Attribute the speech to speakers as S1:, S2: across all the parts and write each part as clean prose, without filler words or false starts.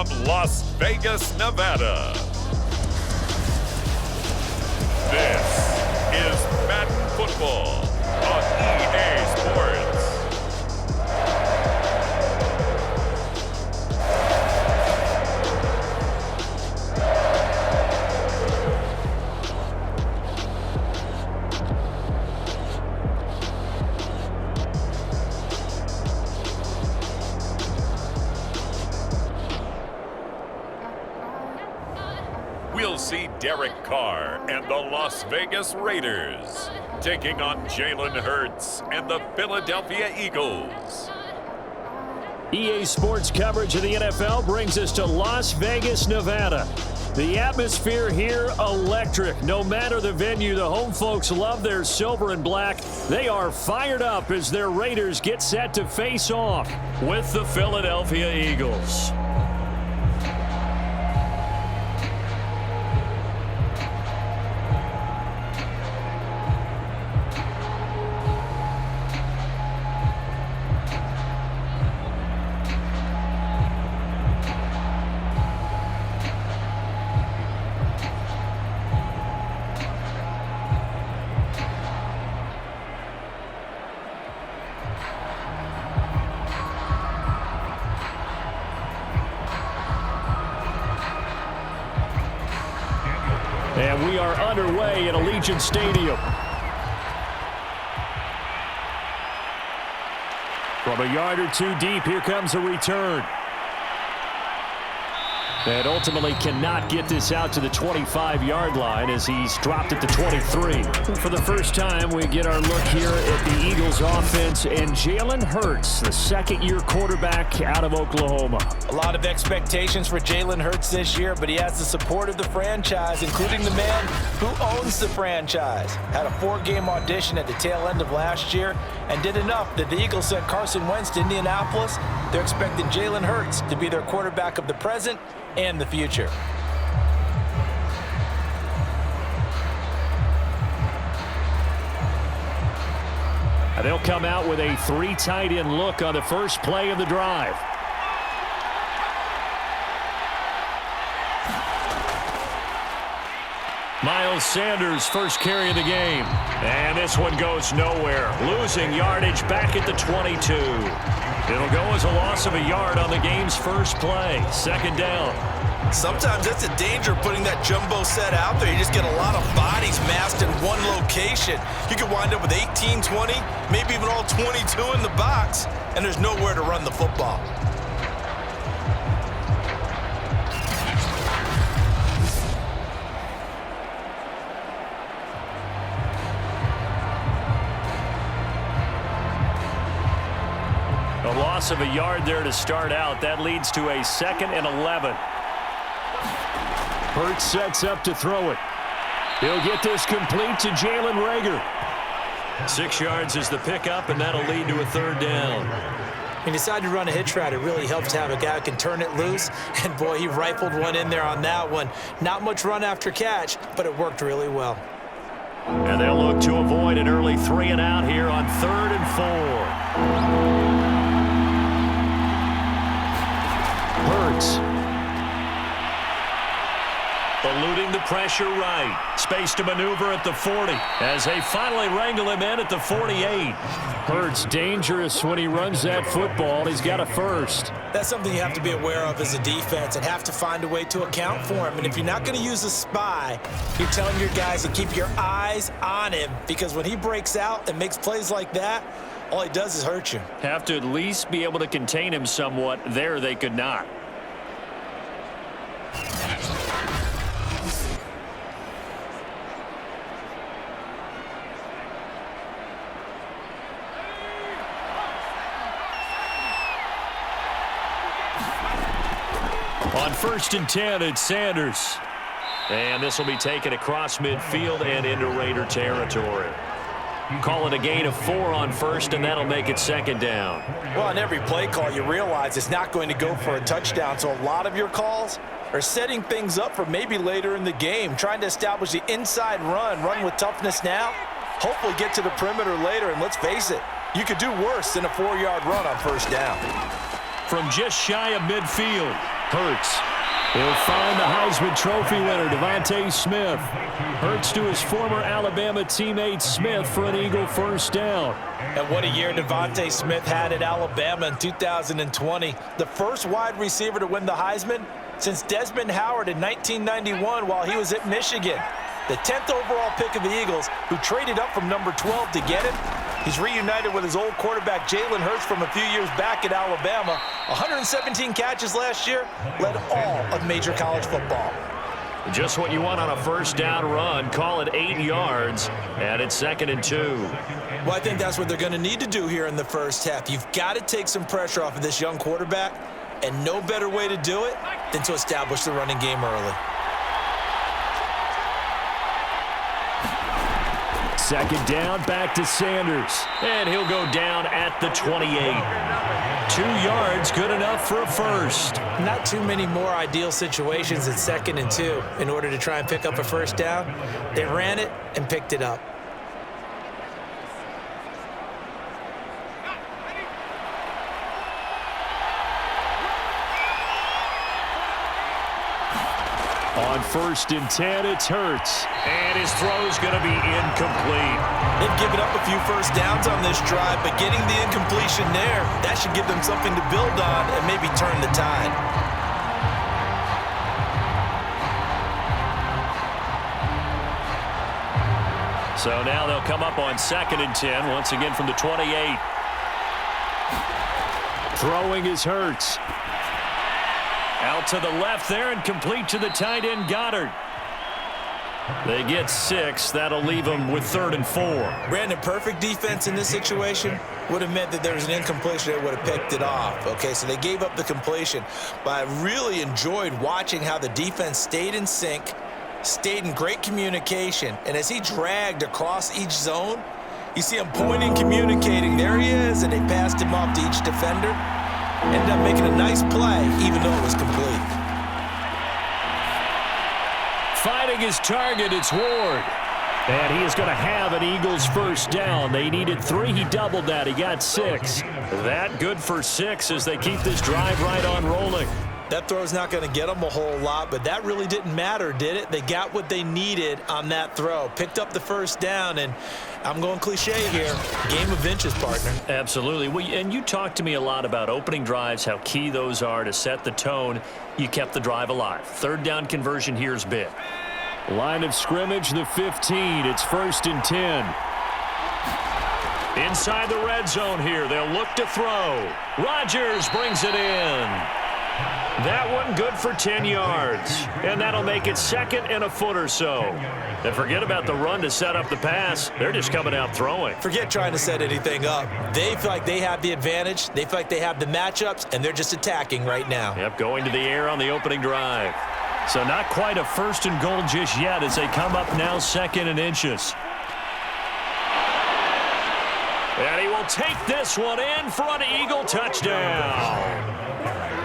S1: from Las Vegas, Nevada. This is Madden Football on EA Sports. We'll see Derek Carr and the Las Vegas Raiders taking on Jalen Hurts and the Philadelphia Eagles.
S2: EA Sports coverage of the NFL brings us to Las Vegas, Nevada. The atmosphere here, electric. No matter the venue, the home folks love their silver and black. They are fired up as their Raiders get set to face off with the Philadelphia Eagles. And we are underway at Allegiant Stadium. From a yard or two deep, here comes a return. And ultimately cannot get this out to the 25-yard line as he's dropped at the 23. For the first time, we get our look here at the Eagles offense and Jalen Hurts, the second-year quarterback out of Oklahoma.
S3: A lot of expectations for Jalen Hurts this year, but he has the support of the franchise, including the man who owns the franchise. Had a 4-game audition at the tail end of last year and did enough that the Eagles sent Carson Wentz to Indianapolis. They're expecting Jalen Hurts to be their quarterback of the present and the future.
S2: And they'll come out with a 3 tight end look on the first play of the drive. Miles Sanders first carry of the game. And this one goes nowhere. Losing yardage back at the 22. It'll go as a loss of a yard on the game's first play. Second down.
S3: Sometimes that's the danger of putting that jumbo set out there. You just get a lot of bodies massed in one location. You could wind up with 18, 20, maybe even all 22 in the box, and there's nowhere to run the football.
S2: A loss of a yard there to start out. That leads to a 2nd and 11. Hurts sets up to throw it. He'll get this complete to Jalen Reagor. 6 yards is the pickup, and that'll lead to a 3rd down.
S3: He decided to run a hitch route. It really helps to have a guy who can turn it loose. And, boy, he rifled one in there on that one. Not much run after catch, but it worked really well.
S2: And they'll look to avoid an early 3 and out here on 3rd and 4. Hurts. Eluding the pressure right. Space to maneuver at the 40 as they finally wrangle him in at the 48. Hurts dangerous when he runs that football. He's got a first.
S3: That's something you have to be aware of as a defense and have to find a way to account for him. And if you're not going to use a spy, you're telling your guys to keep your eyes on him, because when he breaks out and makes plays like that, all he does is hurt you.
S2: Have to at least be able to contain him somewhat. There they could not. On 1st and 10, it's Sanders. And this will be taken across midfield and into Raider territory. Call it a gain of 4 on 1st, and that'll make it 2nd down.
S3: Well, on every play call, you realize it's not going to go for a touchdown. So a lot of your calls are setting things up for maybe later in the game, trying to establish the inside run with toughness now, hopefully get to the perimeter later. And let's face it, you could do worse than a 4-yard run on 1st down.
S2: From just shy of midfield, Hurts. He'll find the Heisman Trophy winner, Devontae Smith. Hurts to his former Alabama teammate Smith for an Eagle first down.
S3: And what a year Devontae Smith had at Alabama in 2020. The first wide receiver to win the Heisman since Desmond Howard in 1991 while he was at Michigan. The 10th overall pick of the Eagles, who traded up from number 12 to get him. He's reunited with his old quarterback Jalen Hurts from a few years back at Alabama. 117 catches last year, led all of major college football.
S2: Just what you want on a first down run. Call it 8 yards, and it's 2nd and 2.
S3: Well, I think that's what they're going to need to do here in the first half. You've got to take some pressure off of this young quarterback, and no better way to do it than to establish the running game early.
S2: 2nd down, back to Sanders. And he'll go down at the 28. 2 yards, good enough for a first.
S3: Not too many more ideal situations at 2nd and 2 in order to try and pick up a first down. They ran it and picked it up.
S2: On 1st and 10, it's Hurts. And his throw's going to be incomplete.
S3: They've given up a few first downs on this drive, but getting the incompletion there, that should give them something to build on and maybe turn the tide.
S2: So now they'll come up on 2nd and 10, once again from the 28. Throwing is Hurts. Out to the left there and complete to the tight end Goddard. They get 6. That'll leave them with 3rd and 4.
S3: Brandon, perfect defense in this situation would have meant that there was an incompletion that would have picked it off. Okay, so they gave up the completion. But I really enjoyed watching how the defense stayed in sync, stayed in great communication. And as he dragged across each zone, you see him pointing, communicating. There he is, and they passed him off to each defender. Ended up making a nice play, even though it was complete.
S2: Finding his target, it's Ward. And he is going to have an Eagles first down. They needed 3. He doubled that. He got 6. That good for 6 as they keep this drive right on rolling.
S3: That throw's not going to get them a whole lot, but that really didn't matter, did it? They got what they needed on that throw. Picked up the first down, and I'm going cliche here. Game of inches, partner.
S2: Absolutely. Well, and you talked to me a lot about opening drives, how key those are to set the tone. You kept the drive alive. 3rd down conversion here is big. Line of scrimmage, the 15. It's 1st and 10. Inside the red zone here. They'll look to throw. Rodgers brings it in. That one good for 10 yards. And that'll make it 2nd and a foot or so. And forget about the run to set up the pass. They're just coming out throwing.
S3: Forget trying to set anything up. They feel like they have the advantage. They feel like they have the matchups, and they're just attacking right now.
S2: Yep, going to the air on the opening drive. So not quite a 1st and goal just yet as they come up now 2nd and inches. And he will take this one in for an Eagle touchdown.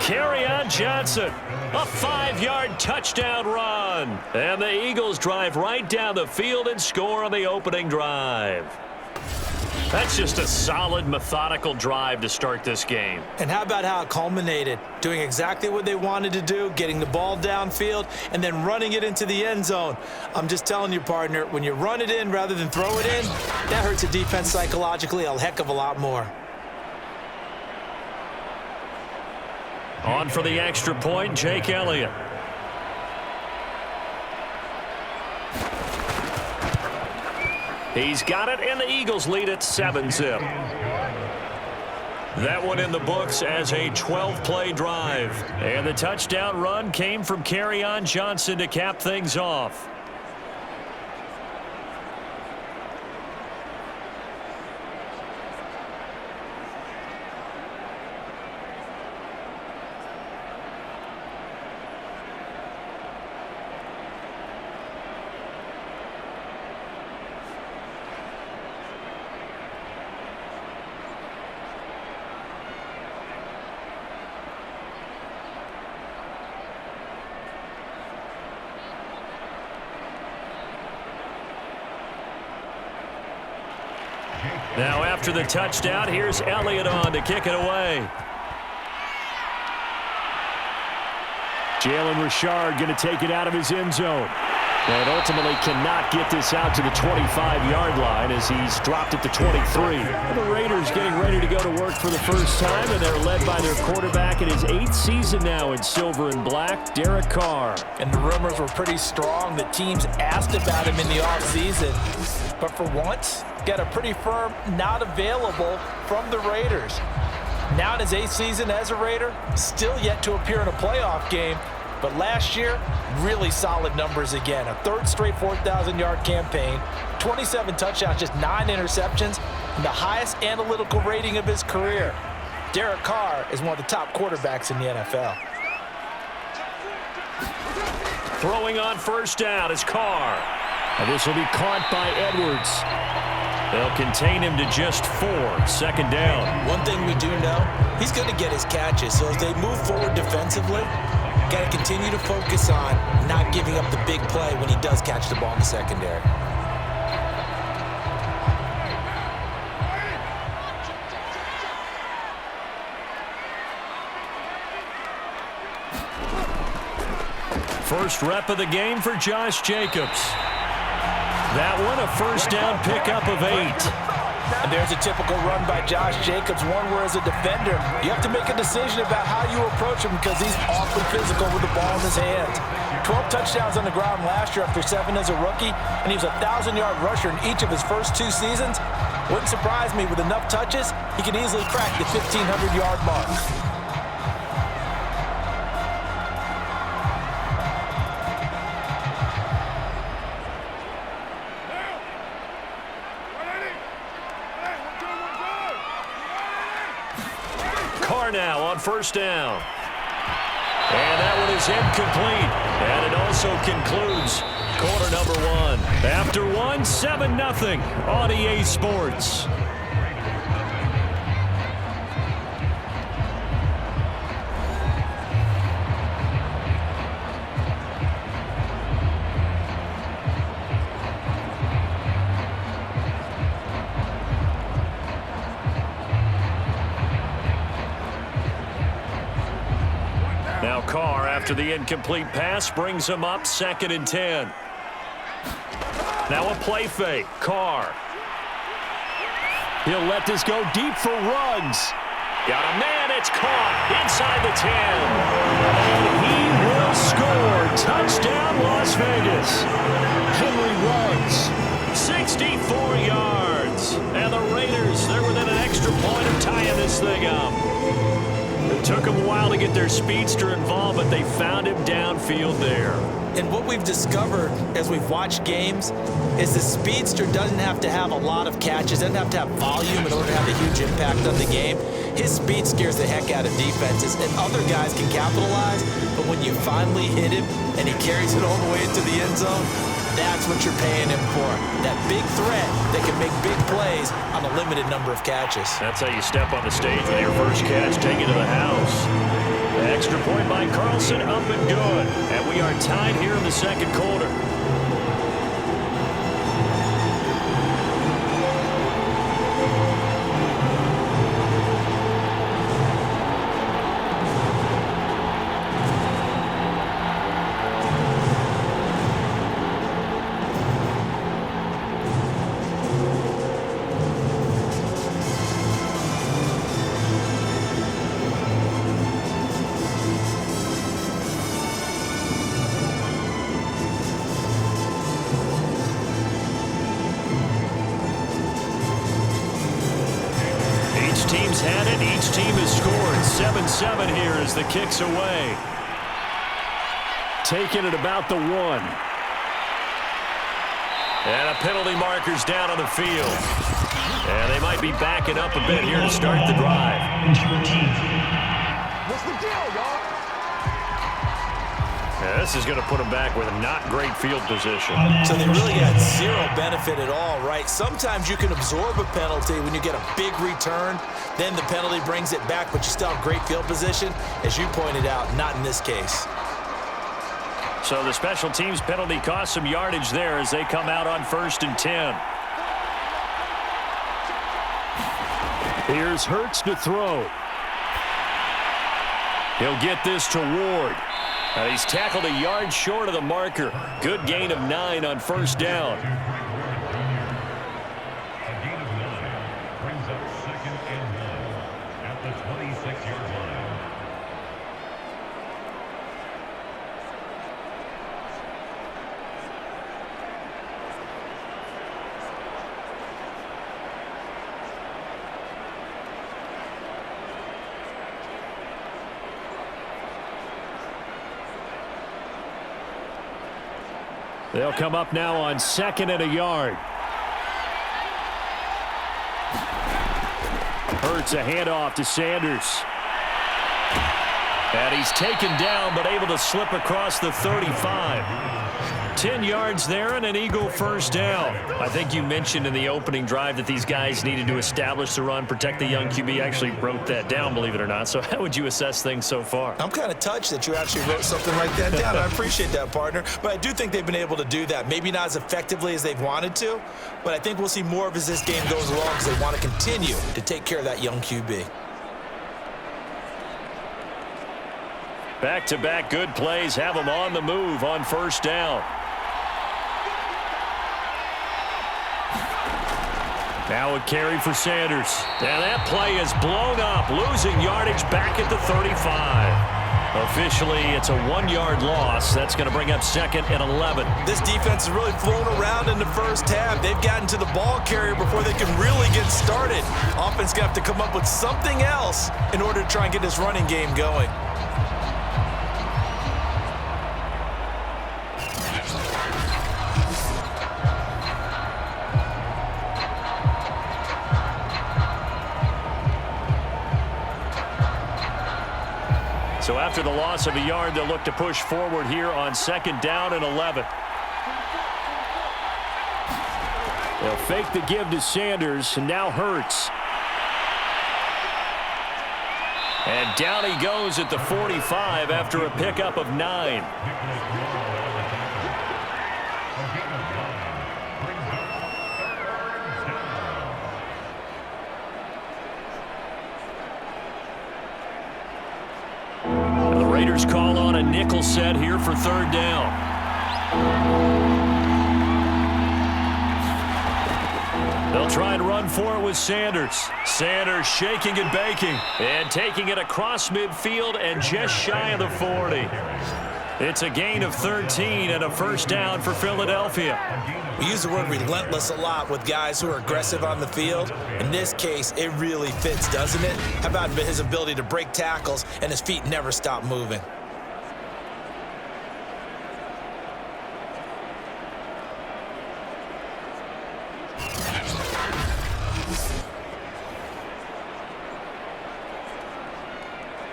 S2: Kerryon Johnson, a 5-yard touchdown run. And the Eagles drive right down the field and score on the opening drive. That's just a solid, methodical drive to start this game.
S3: And how about how it culminated? Doing exactly what they wanted to do, getting the ball downfield, and then running it into the end zone. I'm just telling you, partner, when you run it in rather than throw it in, that hurts a defense psychologically a heck of a lot more.
S2: On for the extra point, Jake Elliott. He's got it, and the Eagles lead at 7-zip. That one in the books as a 12-play drive. And the touchdown run came from Kerryon Johnson to cap things off. Now after the touchdown, here's Elliott on to kick it away. Jalen Richard going to take it out of his end zone. And ultimately cannot get this out to the 25-yard line as he's dropped it to 23. And the Raiders getting ready to go to work for the first time, and they're led by their quarterback in his 8th season now in silver and black, Derek Carr.
S3: And the rumors were pretty strong. The teams asked about him in the offseason. But for once, got a pretty firm not available from the Raiders. Now in his 8th season as a Raider, still yet to appear in a playoff game. But last year, really solid numbers again. A 3rd straight 4,000-yard campaign, 27 touchdowns, just 9 interceptions, and the highest analytical rating of his career. Derek Carr is one of the top quarterbacks in the NFL.
S2: Throwing on first down is Carr. And this will be caught by Edwards. They'll contain him to just 4. 2nd down.
S3: One thing we do know, he's going to get his catches. So as they move forward defensively, got to continue to focus on not giving up the big play when he does catch the ball in the secondary.
S2: First rep of the game for Josh Jacobs. That one, a first down pickup of 8.
S3: And there's a typical run by Josh Jacobs, one where as a defender, you have to make a decision about how you approach him because he's awfully physical with the ball in his hands. 12 touchdowns on the ground last year after 7 as a rookie, and he was a 1,000-yard rusher in each of his first 2 seasons. Wouldn't surprise me, with enough touches, he could easily crack the 1,500-yard mark.
S2: Now on first down. And that one is incomplete. And it also concludes quarter number 1. After 1, 7-0 on EA Sports. Now Carr, after the incomplete pass, brings him up 2nd and 10. Now a play fake. Carr. He'll let this go deep for Ruggs. Got a man. It's caught inside the 10. And he will score. Touchdown, Las Vegas. Henry Ruggs, 64 yards. And the Raiders, they're within an extra point of tying this thing up. It took them a while to get their speedster involved, but they found him downfield there.
S3: And what we've discovered as we've watched games is the speedster doesn't have to have a lot of catches, doesn't have to have volume in order to have a huge impact on the game. His speed scares the heck out of defenses, and other guys can capitalize, but when you finally hit him and he carries it all the way into the end zone, that's what you're paying him for. That big threat that can make big plays on a limited number of catches.
S2: That's how you step on the stage with your first catch, take it to the house. The extra point by Carlson, up and good. And we are tied here in the 2nd quarter. Team's had it. Each team has scored. 7-7 here as the kick's away. Taking it about the 1. And a penalty marker's down on the field. And they might be backing up a bit here to start the drive.
S4: What's the deal, y'all?
S2: Yeah, this is going to put them back with a not great field position.
S3: So they really got zero benefit at all, right? Sometimes you can absorb a penalty when you get a big return. Then the penalty brings it back, but you still have great field position. As you pointed out, not in this case.
S2: So the special teams penalty cost some yardage there as they come out on 1st and 10. Here's Hurts to throw. He'll get this to Ward. And he's tackled a yard short of the marker. Good gain of 9 on first down.
S1: A gain of 9 brings up 2nd and 1 at the 26-yard line.
S2: They'll come up now on 2nd and a yard. Hurts a handoff to Sanders. And he's taken down but able to slip across the 35. 10 yards there and an Eagle first down. I think you mentioned in the opening drive that these guys needed to establish the run, protect the young QB. Actually wrote that down, believe it or not. So how would you assess things so far?
S3: I'm kind of touched that you actually wrote something like that down. I appreciate that, partner. But I do think they've been able to do that. Maybe not as effectively as they've wanted to, but I think we'll see more of as this game goes along because they want to continue to take care of that young QB.
S2: Back-to-back good plays have them on the move on first down. Now a carry for Sanders. And that play is blown up, losing yardage back at the 35. Officially, it's a 1-yard loss. That's going to bring up 2nd and 11.
S3: This defense has really flown around in the first half. They've gotten to the ball carrier before they can really get started. Offense going to have to come up with something else in order to try and get this running game going.
S2: So after the loss of a yard, they'll look to push forward here on 2nd down and 11. They'll fake the give to Sanders, and now Hurts. And down he goes at the 45 after a pickup of 9. Raiders call on a nickel set here for 3rd down. They'll try and run for it with Sanders. Sanders shaking and baking and taking it across midfield and just shy of the 40. It's a gain of 13 and a first down for Philadelphia.
S3: We use the word relentless a lot with guys who are aggressive on the field. In this case, it really fits, doesn't it? How about his ability to break tackles and his feet never stop moving?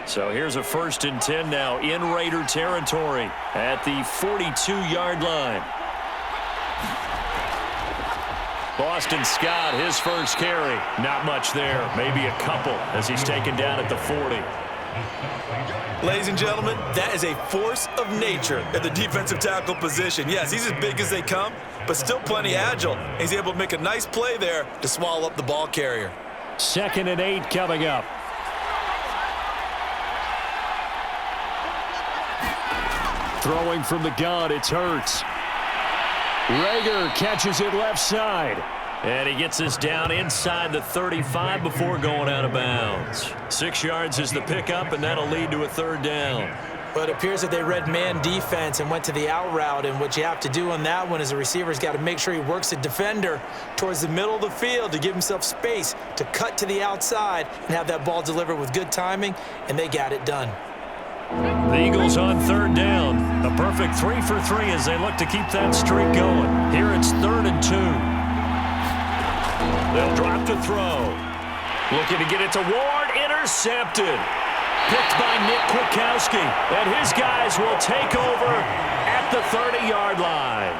S2: So here's a 1st and 10 now in Raider territory at the 42-yard line. Boston Scott, his first carry. Not much there, maybe a couple as he's taken down at the 40.
S3: Ladies and gentlemen, that is a force of nature at the defensive tackle position. Yes, he's as big as they come, but still plenty agile. He's able to make a nice play there to swallow up the ball carrier.
S2: 2nd and 8 coming up. Throwing from the gun, it's Hurts. Rager catches it left side. And he gets us down inside the 35 before going out of bounds. 6 yards is the pickup, and that'll lead to a 3rd down.
S3: But it appears that they read man defense and went to the out route, and what you have to do on that one is the receiver's got to make sure he works the defender towards the middle of the field to give himself space to cut to the outside and have that ball delivered with good timing, and they got it done.
S2: The Eagles on 3rd down. A perfect 3 for 3 as they look to keep that streak going. Here it's 3rd and 2. They'll drop to throw. Looking to get it to Ward. Intercepted. Picked by Nick Kwiatkowski. And his guys will take over at the 30-yard line.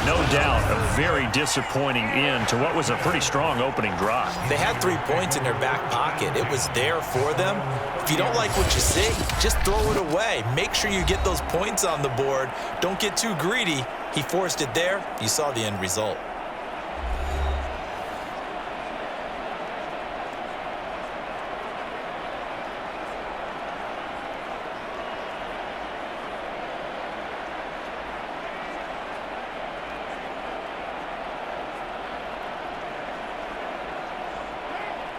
S2: No doubt a very disappointing end to what was a pretty strong opening drive.
S3: They had 3 points in their back pocket. It was there for them. If you don't like what you see, just throw it away. Make sure you get those points on the board. Don't get too greedy. He forced it there. You saw the end result.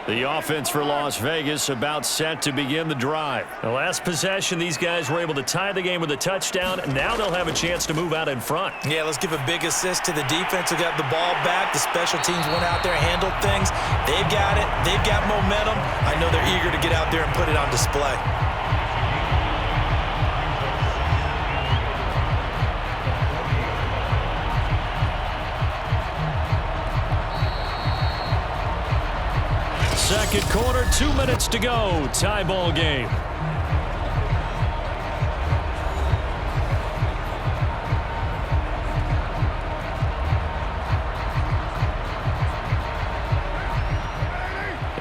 S2: The offense for Las Vegas about set to begin the drive. The last possession, these guys were able to tie the game with a touchdown. Now they'll have a chance to move out in front.
S3: Yeah, let's give a big assist to the defense who got the ball back. The special teams went out there, handled things. They've got it. They've got momentum. I know they're eager to get out there and put it on display.
S2: Second quarter, 2 minutes to go. Tie ball game.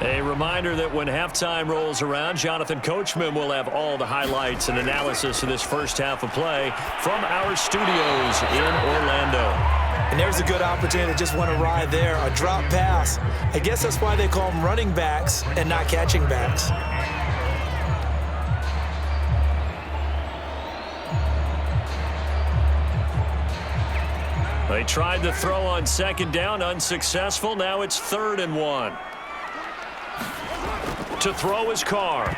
S2: A reminder that when halftime rolls around, Jonathan Coachman will have all the highlights and analysis of this first half of play from our studios in Orlando.
S3: And there's a good opportunity that just went awry there. A drop pass. I guess that's why they call them running backs and not catching backs.
S2: They tried to throw on second down, unsuccessful. Now it's 3rd and 1. To throw his Carr.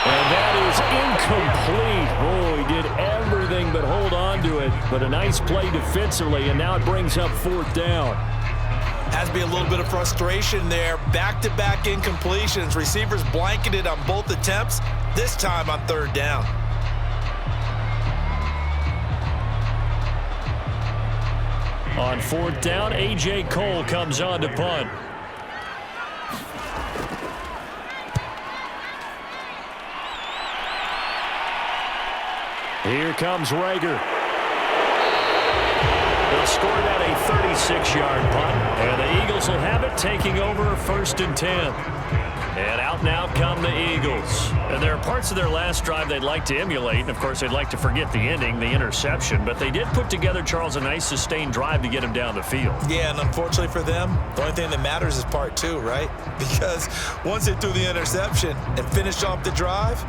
S2: And that is incomplete. Oh, he did everything but hold on to it. But a nice play defensively, and now it brings up 4th down.
S3: Has to be a little bit of frustration there. Back-to-back incompletions. Receivers blanketed on both attempts, this time on 3rd down.
S2: On 4th down, A.J. Cole comes on to punt. Here comes Rager. They'll score that a 36-yard punt, and the Eagles will have it, taking over 1st and 10. And out now come the Eagles. And there are parts of their last drive they'd like to emulate. And, of course, they'd like to forget the ending, the interception. But they did put together, Charles, a nice sustained drive to get him down the field.
S3: Yeah, and unfortunately for them, the only thing that matters is part 2, right? Because once they threw the interception and finished off the drive,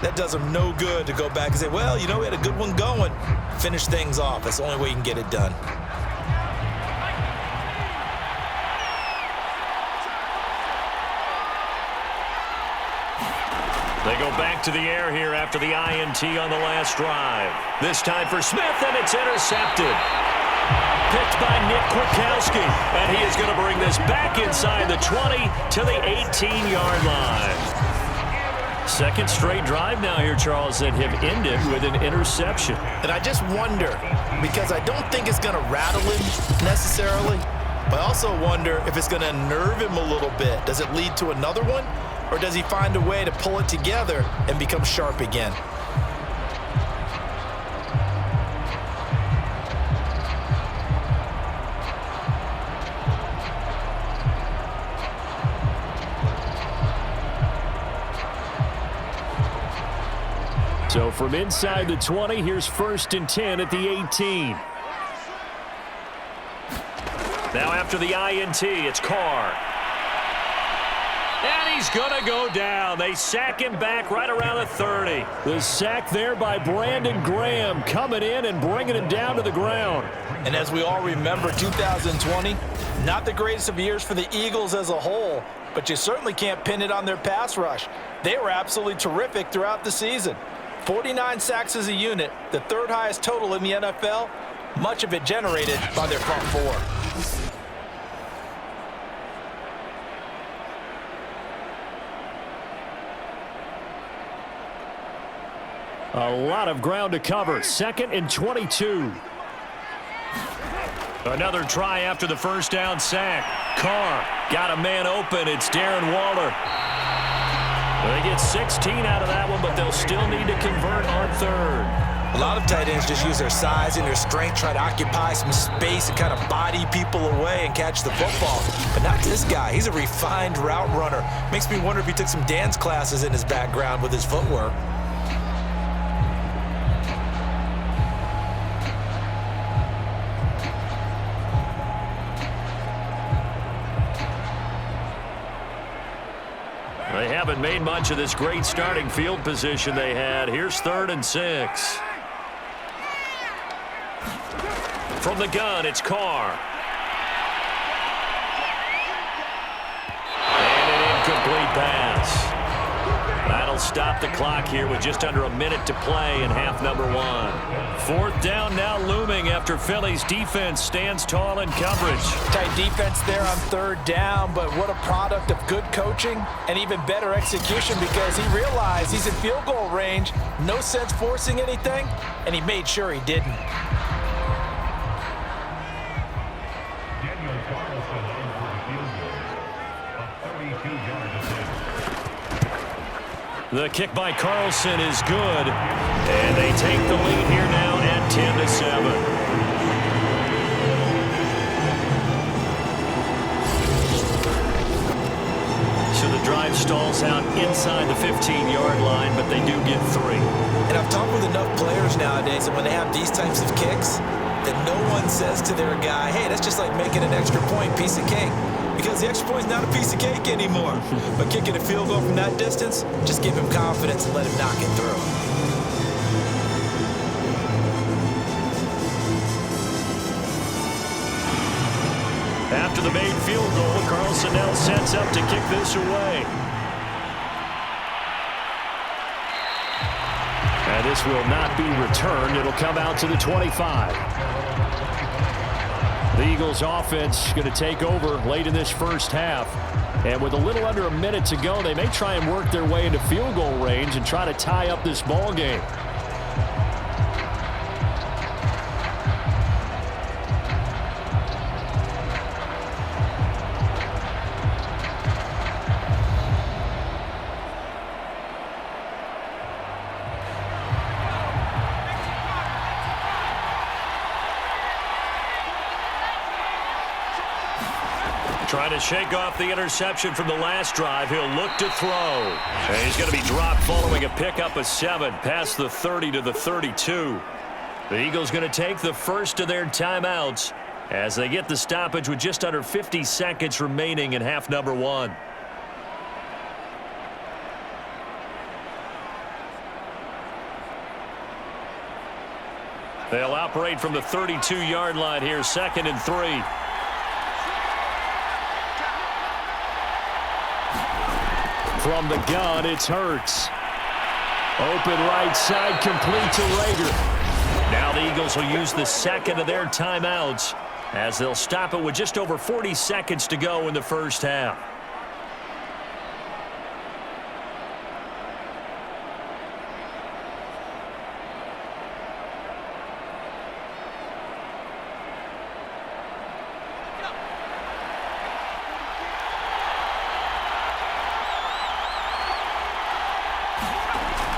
S3: that does them no good to go back and say, well, you know, we had a good one going. Finish things off. That's the only way you can get it done.
S2: They go back to the air here after the INT on the last drive. This time for Smith, and it's intercepted. Picked by Nick Kwiatkowski, and he is going to bring this back inside the 20 to the 18-yard line. Second straight drive now here, Charles, that have ended with an interception.
S3: And I just wonder, because I don't think it's going to rattle him necessarily, but I also wonder if it's going to unnerve him a little bit. Does it lead to another one, or does he find a way to pull it together and become sharp again?
S2: So from inside the 20, here's 1st and 10 at the 18. Now after the INT, it's Carr. And he's going to go down. They sack him back right around the 30. The sack there by Brandon Graham coming in and bringing him down to the ground.
S3: And as we all remember, 2020, not the greatest of years for the Eagles as a whole, but you certainly can't pin it on their pass rush. They were absolutely terrific throughout the season. 49 sacks as a unit, the 3rd highest total in the NFL, much of it generated by their front 4.
S2: A lot of ground to cover. 2nd and 22. Another try after the first down sack. Carr got a man open. It's Darren Waller. They get 16 out of that one, but they'll still need to convert on 3rd.
S3: A lot of tight ends just use their size and their strength, try to occupy some space and kind of body people away and catch the football. But not this guy. He's a refined route runner. Makes me wonder if he took some dance classes in his background with his footwork.
S2: They haven't made much of this great starting field position they had. Here's 3rd and 6. From the gun, it's Carr. And an pass. That'll stop the clock here with just under a minute to play in half number one. Fourth down now looming after Philly's defense stands tall in coverage.
S3: Tight defense there on third down, but what a product of good coaching and even better execution, because he realized he's in field goal range. No sense forcing anything, and he made sure he didn't.
S2: The kick by Carlson is good, and they take the lead here now at 10-7. So the drive stalls out inside the 15-yard line, but they do get 3.
S3: And I've talked with enough players nowadays that when they have these types of kicks, that no one says to their guy, hey, that's just like making an extra point, piece of cake. Because the extra point is not a piece of cake anymore. But kicking a field goal from that distance, just give him confidence and let him knock it through.
S2: After the made field goal, Carlson now sets up to kick this away. And this will not be returned. It'll come out to the 25. The Eagles offense going to take over late in this first half. And with a little under a minute to go, they may try and work their way into field goal range and try to tie up this ball game. Trying to shake off the interception from the last drive. He'll look to throw. And he's going to be dropped following a pickup of 7 past the 30 to the 32. The Eagles going to take the first of their timeouts as they get the stoppage with just under 50 seconds remaining in half number one. They'll operate from the 32-yard line here, 2nd and 3. From the gun, it's Hurts. Open right side, complete to Rager. Now the Eagles will use the second of their timeouts as they'll stop it with just over 40 seconds to go in the first half.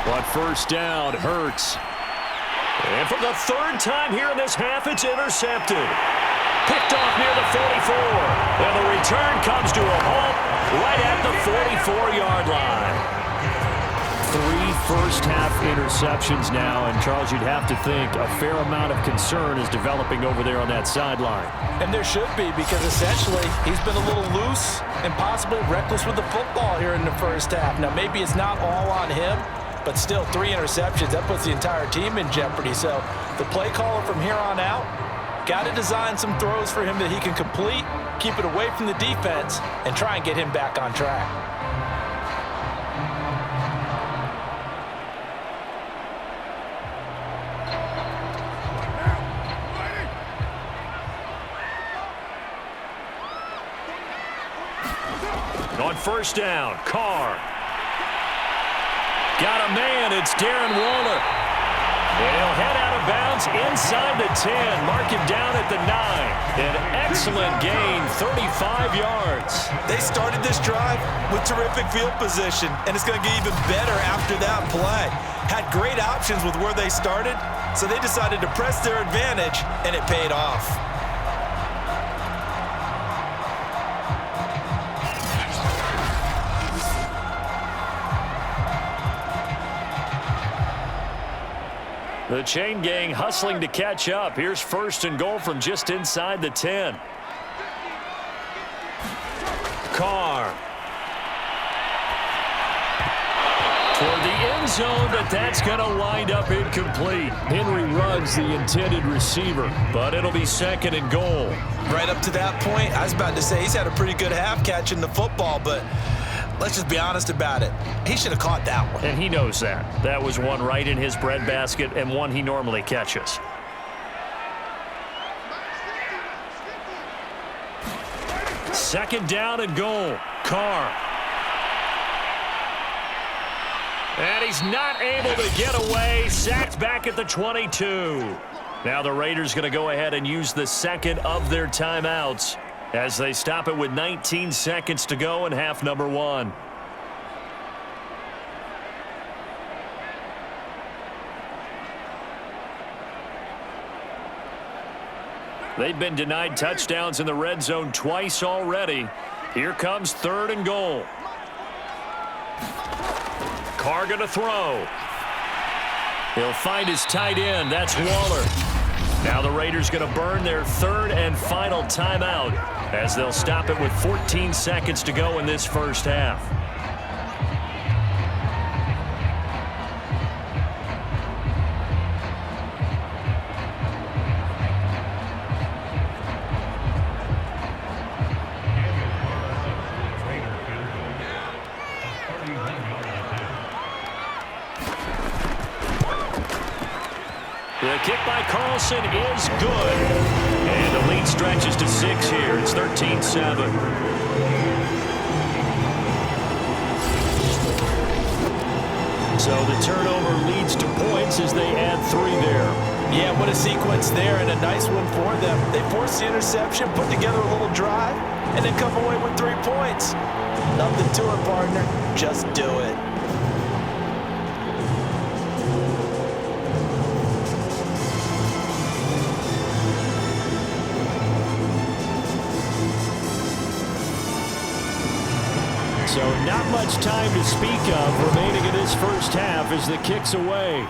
S2: But first down, Hurts. And for the third time here in this half, it's intercepted. Picked off near the 44. And the return comes to a halt right at the 44-yard line. 3 first-half interceptions now, and Charles, you'd have to think a fair amount of concern is developing over there on that sideline.
S3: And there should be, because essentially he's been a little loose and possibly reckless with the football here in the first half. Now, maybe it's not all on him, but still 3 interceptions. That puts the entire team in jeopardy. So the play caller from here on out got to design some throws for him that he can complete, keep it away from the defense, and try and get him back on track.
S2: On first down, Carr. Got a man, it's Darren Waller. And he'll head out of bounds inside the 10. Mark him down at the 9. An excellent gain, 35 yards.
S3: They started this drive with terrific field position, and it's going to get even better after that play. Had great options with where they started, so they decided to press their advantage, and it paid off.
S2: The chain gang hustling to catch up. Here's 1st and goal from just inside the 10. Carr. Toward the end zone, but that's going to wind up incomplete. Henry Ruggs, the intended receiver, but it'll be 2nd and goal.
S3: Right up to that point, I was about to say he's had a pretty good half catching the football, but let's just be honest about it. He should have caught that one.
S2: And he knows that. That was one right in his breadbasket and one he normally catches. Second down and goal. Carr. And he's not able to get away. Sacked back at the 22. Now the Raiders going to go ahead and use the second of their timeouts as they stop it with 19 seconds to go in half number one. They've been denied touchdowns in the red zone twice already. Here comes third and goal. Carr going to throw. He'll find his tight end. That's Waller. Now the Raiders going to burn their third and final timeout as they'll stop it with 14 seconds to go in this first half. The kick by Carlson is good. And the lead stretches to 6 here. It's 13-7. So the turnover leads to points as they add 3 there.
S3: Yeah, what a sequence there and a nice one for them. They forced the interception, put together a little drive, and then come away with 3 points. Nothing to it, partner. Just do it.
S2: So not much time to speak of remaining in this first half as the kick's away.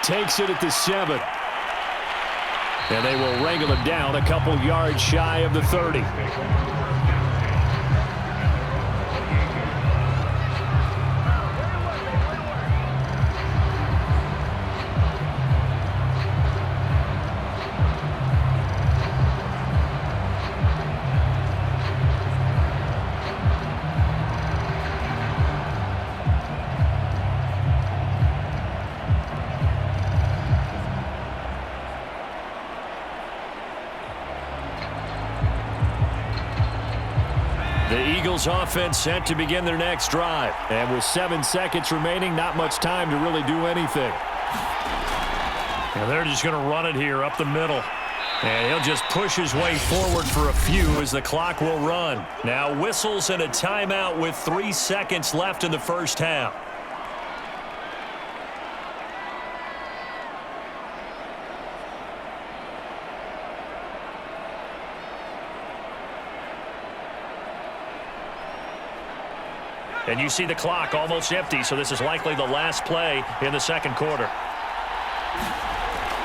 S2: Takes it at the 7. And they will wrangle him down a couple yards shy of the 30. The Eagles offense set to begin their next drive. And with 7 seconds remaining, not much time to really do anything. And they're just going to run it here up the middle. And he'll just push his way forward for a few as the clock will run. Now whistles and a timeout with 3 seconds left in the first half. And you see the clock almost empty, so this is likely the last play in the second quarter.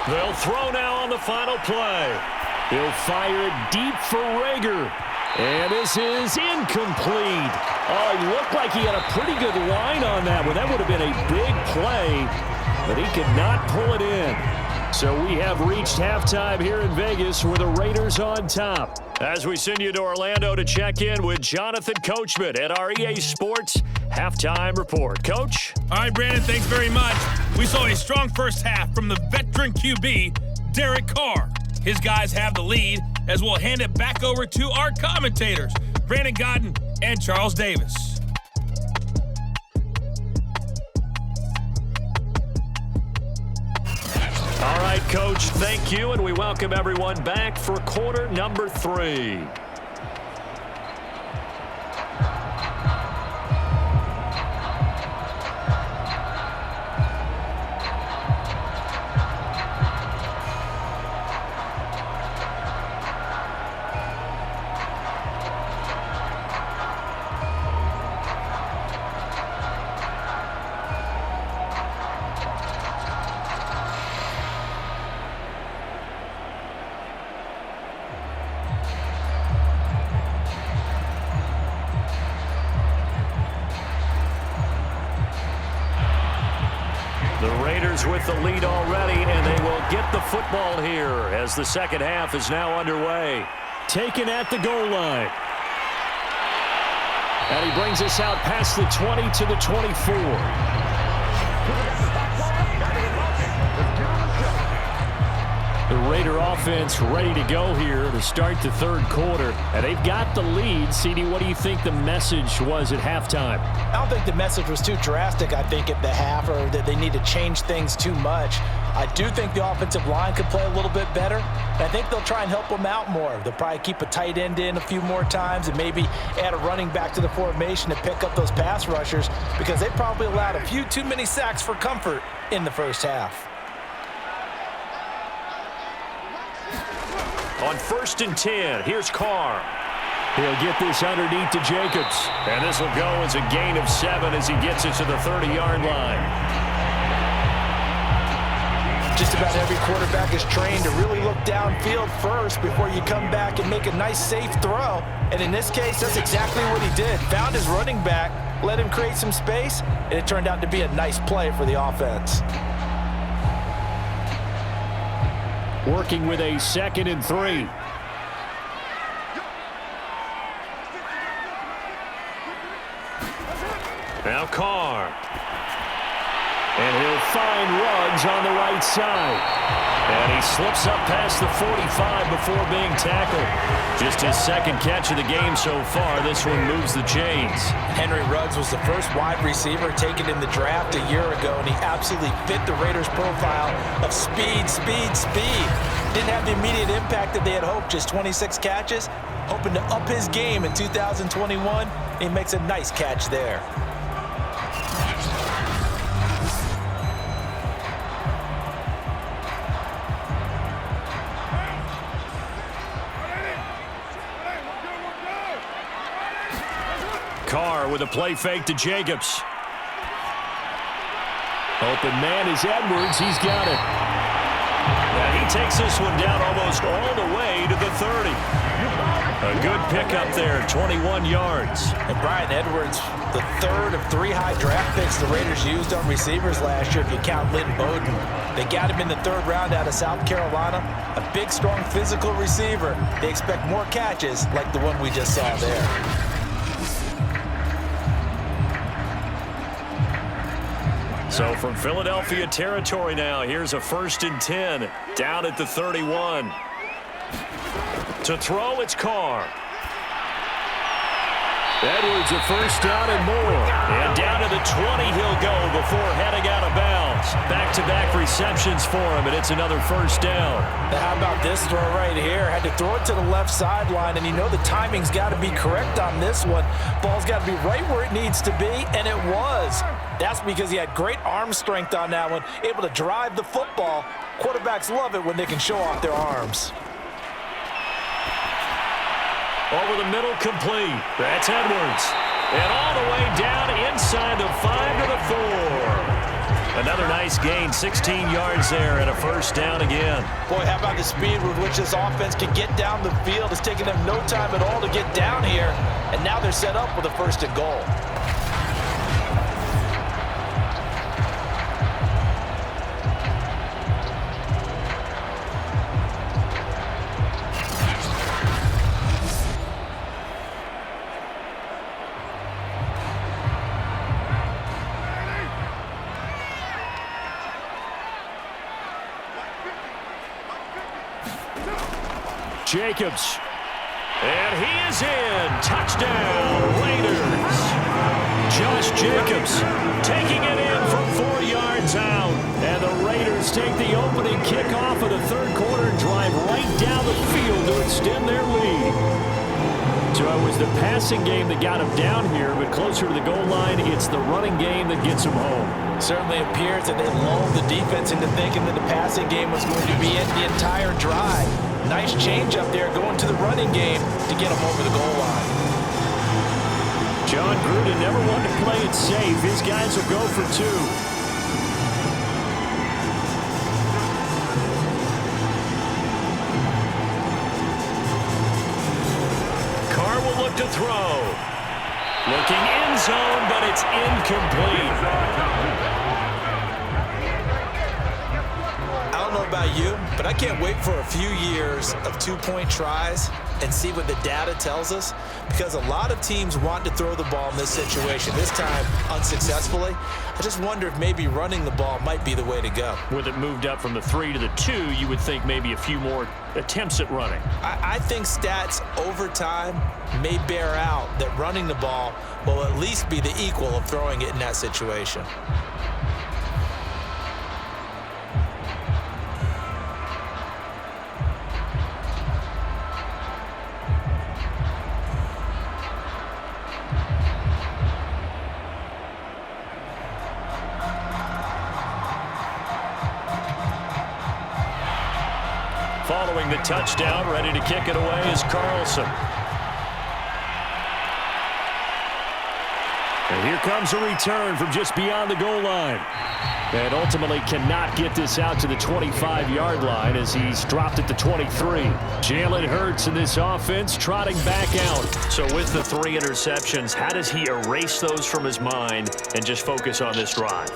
S2: They'll throw now on the final play. He'll fire it deep for Rager. And this is incomplete. Oh, he looked like he had a pretty good line on that one. That would have been a big play, but he could not pull it in. So we have reached halftime here in Vegas with the Raiders on top. As we send you to Orlando to check in with Jonathan Coachman at our EA Sports Halftime Report. Coach?
S4: All right, Brandon, thanks very much. We saw a strong first half from the veteran QB, Derek Carr. His guys have the lead as we'll hand it back over to our commentators, Brandon Godden and Charles Davis.
S2: All right, Coach, thank you, and we welcome everyone back for quarter number 3. The Raiders with the lead already, and they will get the football here as the second half is now underway. Taken at the goal line. And he brings us out past the 20 to the 24. The Raider offense ready to go here to start the third quarter. And they've got the lead. CD, what do you think the message was at halftime?
S3: I don't think the message was too drastic, I think, at the half, or that they need to change things too much. I do think the offensive line could play a little bit better. I think they'll try and help them out more. They'll probably keep a tight end in a few more times and maybe add a running back to the formation to pick up those pass rushers, because they probably allowed a few too many sacks for comfort in the first half.
S2: On 1st and 10, here's Carr. He'll get this underneath to Jacobs. And this will go as a gain of 7 as he gets it to the 30-yard line.
S3: Just about every quarterback is trained to really look downfield first before you come back and make a nice, safe throw. And in this case, that's exactly what he did. Found his running back, let him create some space, and it turned out to be a nice play for the offense.
S2: Working with a 2nd and 3. Now Carr. And he'll find Ruggs on the right side. And he slips up past the 45 before being tackled. Just his 2nd catch of the game so far. This one moves the chains.
S3: Henry Ruggs was the first wide receiver taken in the draft a year ago, and he absolutely fit the Raiders' profile of speed, speed, speed. Didn't have the immediate impact that they had hoped, just 26 catches. Hoping to up his game in 2021. He makes a nice catch there.
S2: Carr with a play fake to Jacobs. Open man is Edwards. He's got it. And he takes this one down almost all the way to the 30. A good pickup there, 21 yards.
S3: And Brian Edwards, the 3rd of 3 high draft picks the Raiders used on receivers last year, if you count Lynn Bowden. They got him in the 3rd round out of South Carolina. A big, strong, physical receiver. They expect more catches like the one we just saw there.
S2: So from Philadelphia territory now, here's a 1st and 10 down at the 31. To throw, it's Carr. Edwards a 1st down and more. And down to the 20 he'll go before heading out of bounds. Back-to-back receptions for him, and it's another 1st down.
S3: Now how about this throw right here? Had to throw it to the left sideline, and you know the timing's got to be correct on this one. Ball's got to be right where it needs to be, and it was. That's because he had great arm strength on that one, able to drive the football. Quarterbacks love it when they can show off their arms.
S2: Over the middle, complete. That's Edwards. And all the way down inside the 5 to the 4. Another nice gain, 16 yards there, and a 1st down again.
S3: Boy, how about the speed with which this offense can get down the field? It's taken them no time at all to get down here, and now they're set up with a 1st and goal.
S2: Jacobs. And he is in. Touchdown, Raiders. Josh Jacobs taking it in from 4 yards out. And the Raiders take the opening kickoff of the 3rd quarter and drive right down the field to extend their lead. So it was the passing game that got him down here, but closer to the goal line, it's the running game that gets him home.
S3: Certainly appears that they lulled the defense into thinking that the passing game was going to be in the entire drive. Nice change up there going to the running game to get him over the goal line.
S2: John Gruden never wanted to play it safe. His guys will go for 2. Carr will look to throw. Looking end zone, but it's incomplete.
S3: about you, but I can't wait for a few years of two-point tries and see what the data tells us, because a lot of teams want to throw the ball in this situation, this time unsuccessfully. I just wonder if maybe running the ball might be the way to go.
S2: With it moved up from the 3 to the 2, you would think maybe a few more attempts at running.
S3: I think stats over time may bear out that running the ball will at least be the equal of throwing it in that situation.
S2: Following the touchdown, ready to kick it away is Carlson. And here comes a return from just beyond the goal line. And ultimately cannot get this out to the 25-yard line as he's dropped at the 23. Jalen Hurts in this offense trotting back out. So with the 3 interceptions, how does he erase those from his mind and just focus on this drive?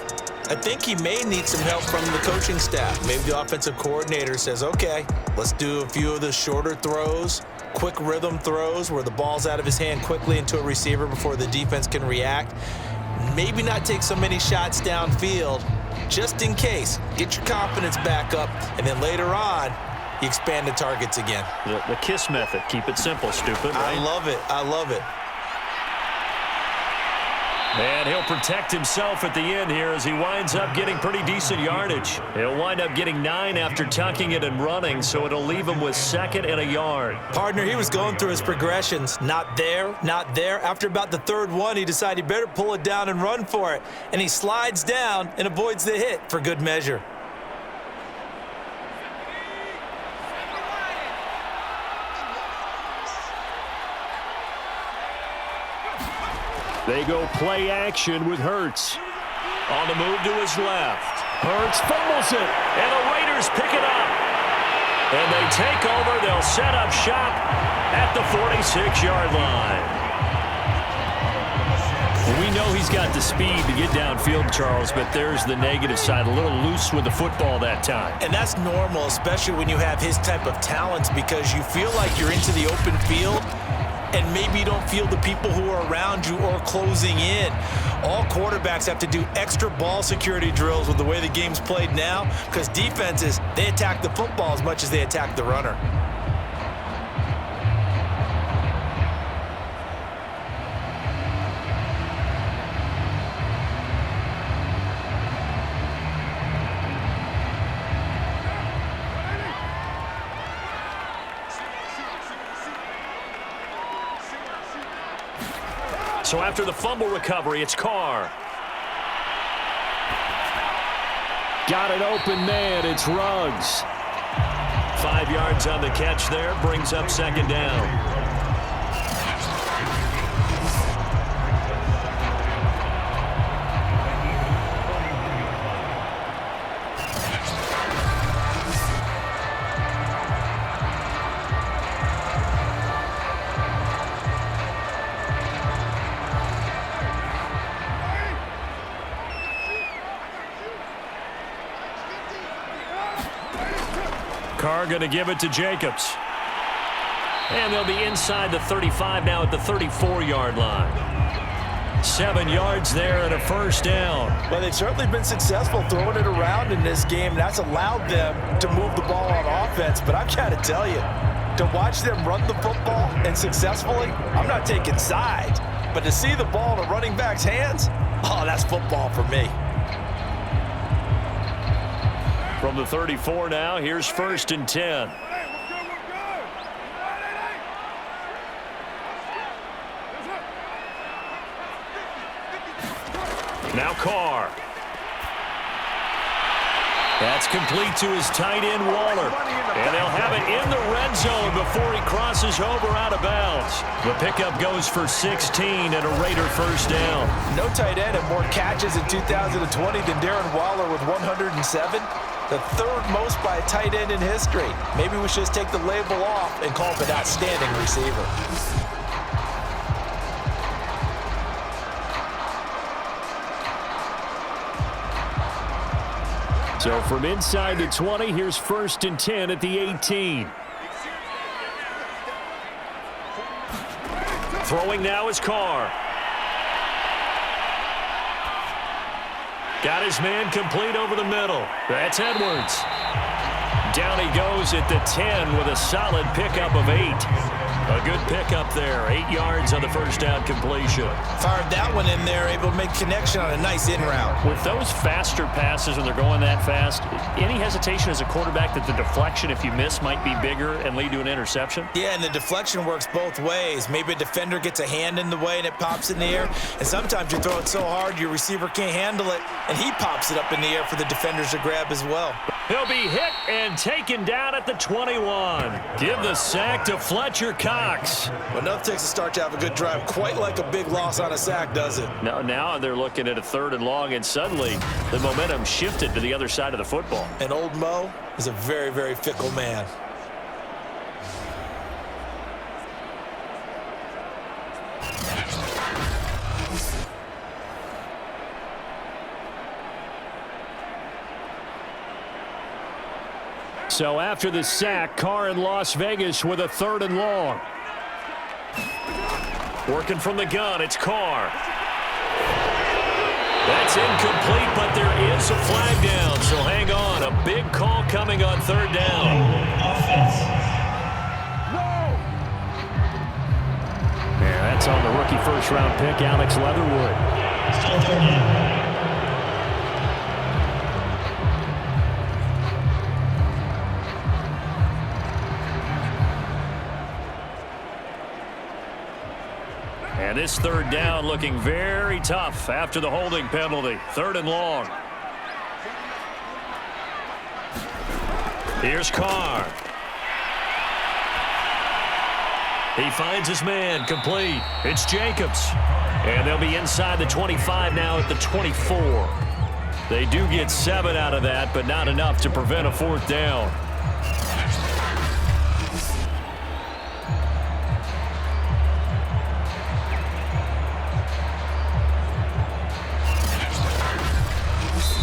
S3: I think he may need some help from the coaching staff. Maybe the offensive coordinator says, okay, let's do a few of the shorter throws, quick rhythm throws where the ball's out of his hand quickly into a receiver before the defense can react. Maybe not take so many shots downfield, just in case. Get your confidence back up, and then later on, you expand the targets again.
S2: The KISS method. Keep it simple, stupid. Right?
S3: I love it. I love it.
S2: And he'll protect himself at the end here as he winds up getting pretty decent yardage. He'll wind up getting 9 after tucking it and running, so it'll leave him with 2nd and a yard.
S3: Partner, he was going through his progressions. Not there, not there. After about the 3rd one, he decided he better pull it down and run for it. And he slides down and avoids the hit for good measure.
S2: They go play action with Hurts. On the move to his left. Hurts fumbles it, and the Raiders pick it up. And they take over. They'll set up shop at the 46-yard line. We know he's got the speed to get downfield, Charles, but there's the negative side. A little loose with the football that time.
S3: And that's normal, especially when you have his type of talents, because you feel like you're into the open field, and maybe you don't feel the people who are around you or closing in. All quarterbacks have to do extra ball security drills with the way the game's played now, because defenses, they attack the football as much as they attack the runner.
S2: So after the fumble recovery, it's Carr. Got an open man. It's Ruggs. 5 yards on the catch there. Brings up 2nd down. Carr going to give it to Jacobs. And they'll be inside the 35 now at the 34-yard line. 7 yards there and a 1st down.
S3: Well, they've certainly been successful throwing it around in this game. That's allowed them to move the ball on offense. But I've got to tell you, to watch them run the football and successfully, I'm not taking sides. But to see the ball in a running back's hands, oh, that's football for me.
S2: From the 34 now, here's 1st and 10. Now Carr. That's complete to his tight end, Waller. And they'll have it in the red zone before he crosses over out of bounds. The pickup goes for 16 and a Raider 1st down.
S3: No tight end had more catches in 2020 than Darren Waller with 107. The 3rd most by a tight end in history. Maybe we should just take the label off and call him an outstanding receiver.
S2: So from inside the 20, here's 1st and 10 at the 18. Throwing now is Carr. Got his man complete over the middle. That's Edwards. Down he goes at the 10 with a solid pickup of 8. A good pickup there. 8 yards on the first down completion.
S3: Fired that one in there, able to make connection on a nice in route.
S2: With those faster passes when they're going that fast, any hesitation as a quarterback that the deflection, if you miss, might be bigger and lead to an interception?
S3: Yeah, and the deflection works both ways. Maybe a defender gets a hand in the way and it pops in the air. And sometimes you throw it so hard your receiver can't handle it, and he pops it up in the air for the defenders to grab as well.
S2: He'll be hit and taken down at the 21. Give the sack to Fletcher Cox.
S3: Well, enough takes a start to have a good drive. Quite like a big loss on a sack, does it?
S2: Now they're looking at a 3rd and long, and suddenly the momentum shifted to the other side of the football.
S3: And old Mo is a very, very fickle man.
S2: So after the sack, Carr in Las Vegas with a 3rd and long. Working from the gun, it's Carr. That's incomplete, but there is a flag down, so hang on. A big call coming on 3rd down. Yeah, that's on the rookie first-round pick, Alex Leatherwood.
S5: Still 3rd down.
S2: And this 3rd down looking very tough after the holding penalty. 3rd and long. Here's Carr. He finds his man complete. It's Jacobs. And they'll be inside the 25 now at the 24. They do get 7 out of that, but not enough to prevent a 4th down.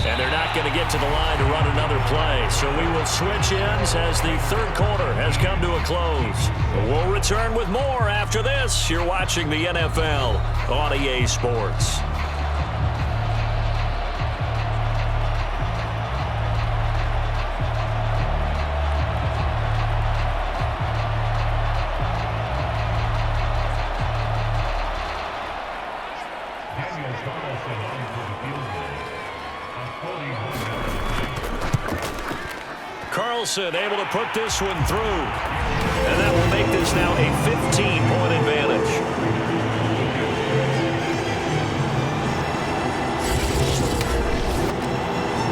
S2: And they're not going to get to the line to run another play. So we will switch ends as the 3rd quarter has come to a close. We'll return with more after this. You're watching the NFL on EA Sports. Carlson able to put this one through. And that will make this now a 15-point advantage.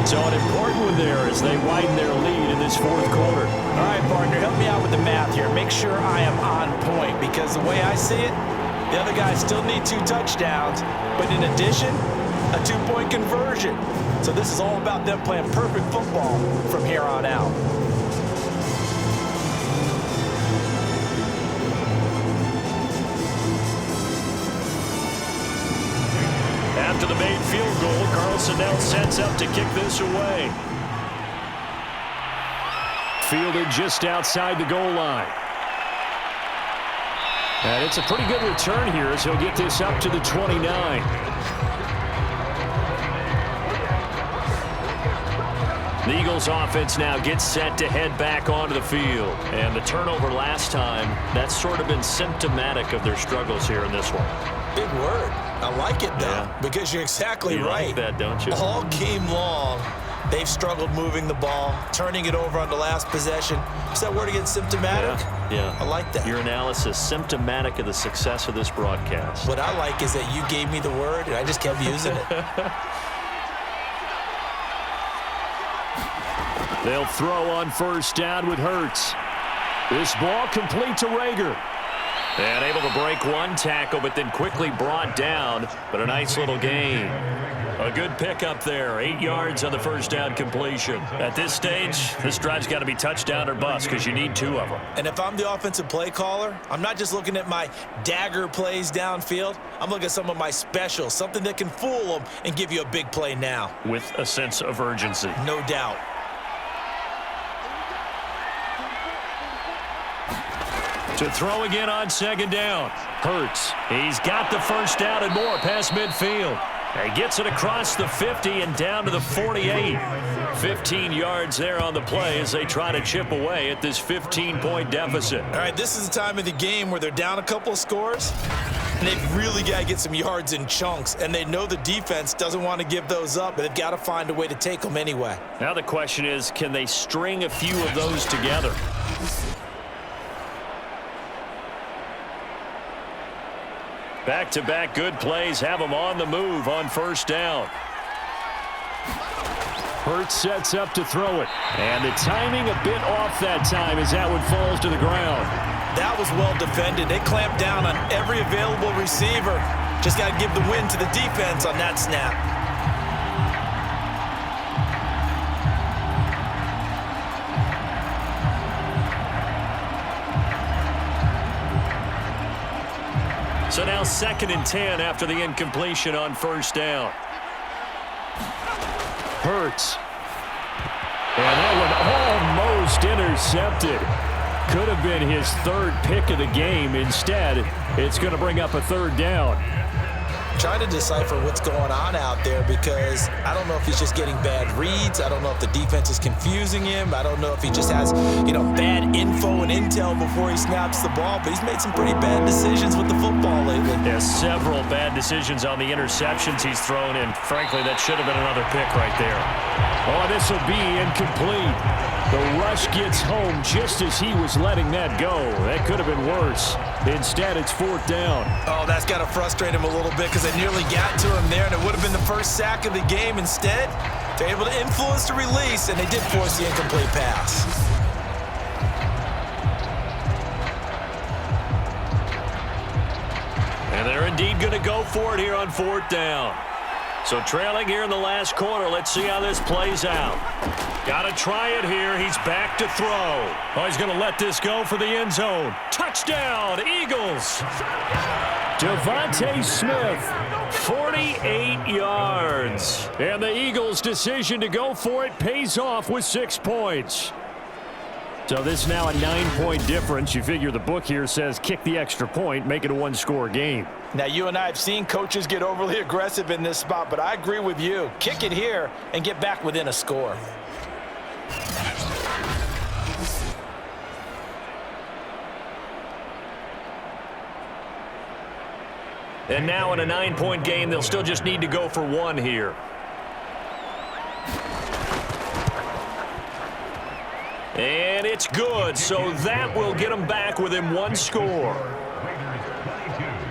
S2: So an important one there as they widen their lead in this 4th quarter.
S3: All right, partner, help me out with the math here. Make sure I am on point, because the way I see it, the other guys still need 2 touchdowns, but in addition, a 2-point conversion. So this is all about them playing perfect football from here on out.
S2: After the made field goal, Carlson now sets up to kick this away. Fielded just outside the goal line. And it's a pretty good return here as he'll get this up to the 29. The Eagles offense now gets set to head back onto the field. And the turnover last time, that's sort of been symptomatic of their struggles here in this one.
S3: Big word. I like it, though, because you're exactly right.
S2: You like that, don't you?
S3: All game long, they've struggled moving the ball, turning it over on the last possession. Is that word again, symptomatic?
S2: Yeah.
S3: I like that.
S2: Your analysis, symptomatic of the success of this broadcast.
S3: What I like is that you gave me the word, and I just kept using it.
S2: They'll throw on 1st down with Hurts. This ball complete to Rager. And able to break one tackle, but then quickly brought down. But a nice little gain. A good pickup there. 8 yards on the first down completion. At this stage, this drive's got to be touchdown or bust because you need 2 of them.
S3: And if I'm the offensive play caller, I'm not just looking at my dagger plays downfield. I'm looking at some of my specials, something that can fool them and give you a big play now.
S2: With a sense of urgency.
S3: No doubt.
S2: To throw again on second down. Hurts. He's got the first down and more past midfield. He gets it across the 50 and down to the 48. 15 yards there on the play as they try to chip away at this 15-point deficit.
S3: All right, this is the time of the game where they're down a couple of scores, and they've really got to get some yards in chunks, and they know the defense doesn't want to give those up, but they've got to find a way to take them anyway.
S2: Now the question is, can they string a few of those together? Back-to-back good plays have them on the move on first down. Hurts sets up to throw it. And the timing a bit off that time as that one falls to the ground.
S3: That was well defended. They clamped down on every available receiver. Just got to give the win to the defense on that snap.
S2: So now 2nd and 10 after the incompletion on first down. Hurts. And that one almost intercepted. Could have been his 3rd pick of the game. Instead, it's going to bring up a 3rd down.
S3: Trying to decipher what's going on out there because I don't know if he's just getting bad reads. I don't know if the defense is confusing him. I don't know if he just has, bad info and intel before he snaps the ball. But he's made some pretty bad decisions with the football lately.
S2: Yeah, several bad decisions on the interceptions he's thrown in. Frankly, that should have been another pick right there. Oh, this will be incomplete. The rush gets home just as he was letting that go. That could have been worse. Instead, it's 4th down.
S3: Oh, that's got to frustrate him a little bit because they nearly got to him there, and it would have been the first sack of the game. Instead, they're able to influence the release, and they did force the incomplete pass.
S2: And they're indeed going to go for it here on 4th down. So trailing here in the last quarter. Let's see how this plays out. Got to try it here. He's back to throw. Oh, he's going to let this go for the end zone. Touchdown, Eagles. Devontae Smith, 48 yards. And the Eagles' decision to go for it pays off with 6 points. So this is now a 9-point difference. You figure the book here says kick the extra point, make it a 1-score game.
S3: Now, you and I have seen coaches get overly aggressive in this spot, but I agree with you. Kick it here and get back within a score.
S2: And now in a 9-point game, they'll still just need to go for 1 here. And it's good, so that will get them back within 1 score.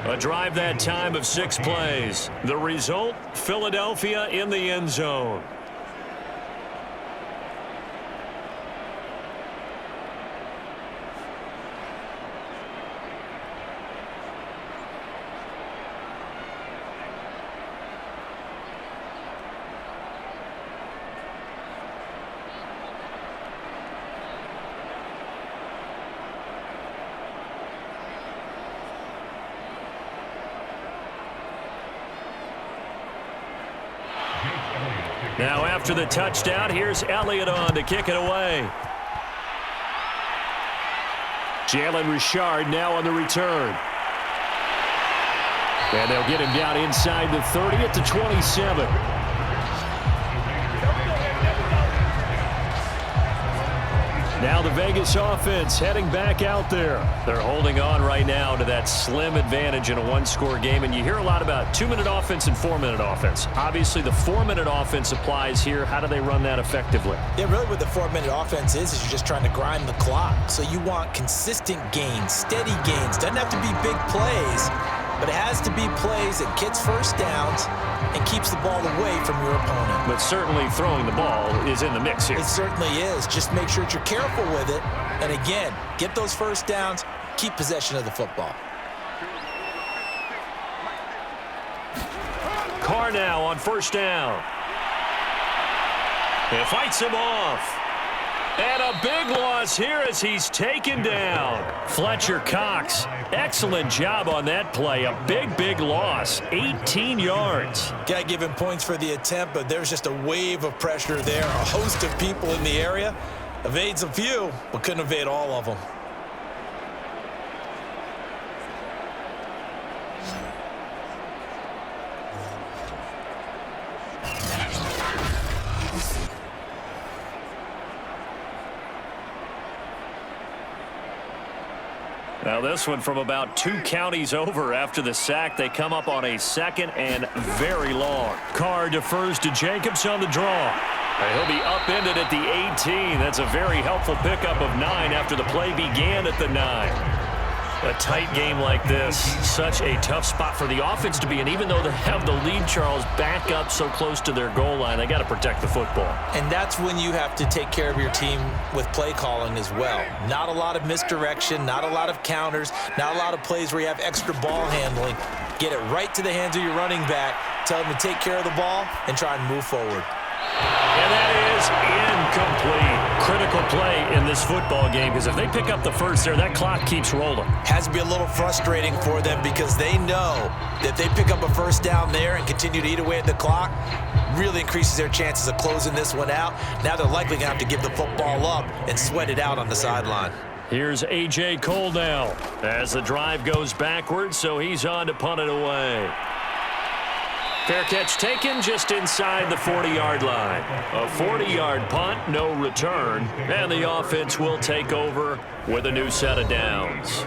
S2: A drive that time of 6 plays. The result, Philadelphia in the end zone. Now after the touchdown, here's Elliott on to kick it away. Jalen Richard now on the return. And they'll get him down inside the 30 at the 27. Now the Vegas offense heading back out there. They're holding on right now to that slim advantage in a 1-score game. And you hear a lot about 2-minute offense and 4-minute offense. Obviously, the 4-minute offense applies here. How do they run that effectively?
S3: Yeah, really what the 4-minute offense is you're just trying to grind the clock. So you want consistent gains, steady gains. Doesn't have to be big plays, but it has to be plays that gets first downs and keeps the ball away from your opponent.
S2: But certainly throwing the ball is in the mix here.
S3: It certainly is. Just make sure that you're careful with it. And again, get those first downs, keep possession of the football.
S2: Carr now on first down. It fights him off. And a big loss here as he's taken down. Fletcher Cox, excellent job on that play. A big loss, 18 yards.
S3: Got to give him points for the attempt, but there's just a wave of pressure there. A host of people in the area. Evades a few, but couldn't evade all of them.
S2: Now this one from about 2 counties over after the sack. They come up on a 2nd and very long. Carr defers to Jacobs on the draw. And he'll be upended at the 18. That's a very helpful pickup of 9 after the play began at the 9. A tight game like this, such a tough spot for the offense to be in. Even though they have the lead, Charles, back up so close to their goal line, they got to protect the football.
S3: And that's when you have to take care of your team with play calling as well. Not a lot of misdirection, not a lot of counters, not a lot of plays where you have extra ball handling. Get it right to the hands of your running back, tell them to take care of the ball, and try and move forward.
S2: And that is incomplete. Critical play in this football game, because if they pick up the first there, that clock keeps rolling.
S3: Has to be a little frustrating for them because they know that if they pick up a first down there and continue to eat away at the clock, really increases their chances of closing this one out. Now they're likely going to have to give the football up and sweat it out on the sideline.
S2: Here's A.J. Cole now as the drive goes backwards, so he's on to punt it away. Fair catch taken just inside the 40-yard line. A 40-yard punt, no return, and the offense will take over with a new set of downs.